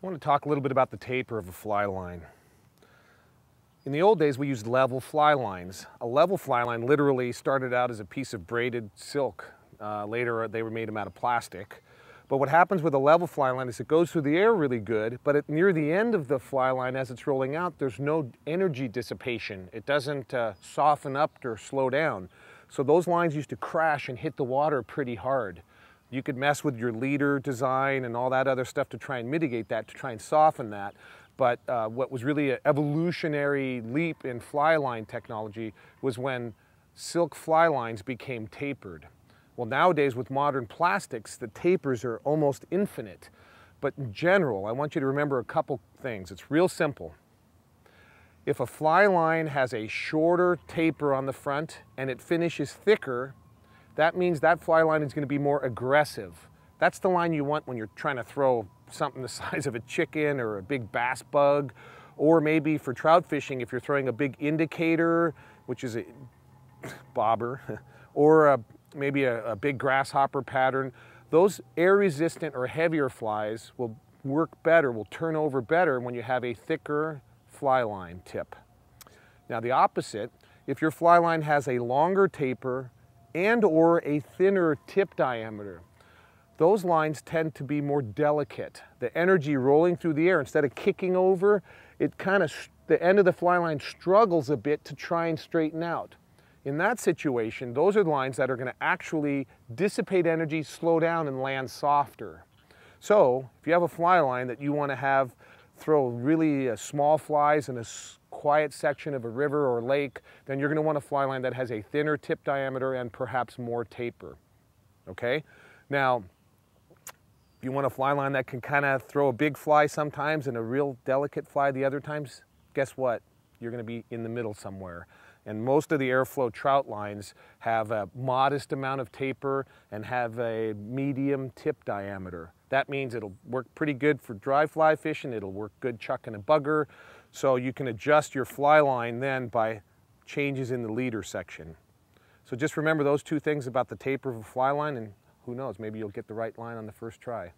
I want to talk a little bit about the taper of a fly line. In the old days, we used level fly lines. A level fly line literally started out as a piece of braided silk. Later, they were made out of plastic. But what happens with a level fly line is it goes through the air really good, but near the end of the fly line, as it's rolling out, there's no energy dissipation. It doesn't soften up or slow down. So those lines used to crash and hit the water pretty hard. You could mess with your leader design and all that other stuff to try and mitigate that, to try and soften that. But what was really an evolutionary leap in fly line technology was when silk fly lines became tapered. Well, nowadays with modern plastics, the tapers are almost infinite. But in general, I want you to remember a couple things. It's real simple. If a fly line has a shorter taper on the front and it finishes thicker, that means that fly line is going to be more aggressive. That's the line you want when you're trying to throw something the size of a chicken or a big bass bug, or maybe for trout fishing if you're throwing a big indicator, which is a bobber, or maybe a big grasshopper pattern. Those air-resistant or heavier flies will work better, will turn over better when you have a thicker fly line tip. Now the opposite, if your fly line has a longer taper and or a thinner tip diameter, those lines tend to be more delicate. The energy rolling through the air, instead of kicking over, the end of the fly line struggles a bit to try and straighten out. In that situation, those are the lines that are going to actually dissipate energy, slow down, and land softer. So if you have a fly line that you want to have throw really small flies in a quiet section of a river or lake, then you're going to want a fly line that has a thinner tip diameter and perhaps more taper. Okay? Now, if you want a fly line that can kind of throw a big fly sometimes and a real delicate fly the other times, guess what? You're going to be in the middle somewhere. And most of the airflow trout lines have a modest amount of taper and have a medium tip diameter. That means it'll work pretty good for dry fly fishing, it'll work good chucking a bugger, so you can adjust your fly line then by changes in the leader section. So just remember those two things about the taper of a fly line, and who knows, maybe you'll get the right line on the first try.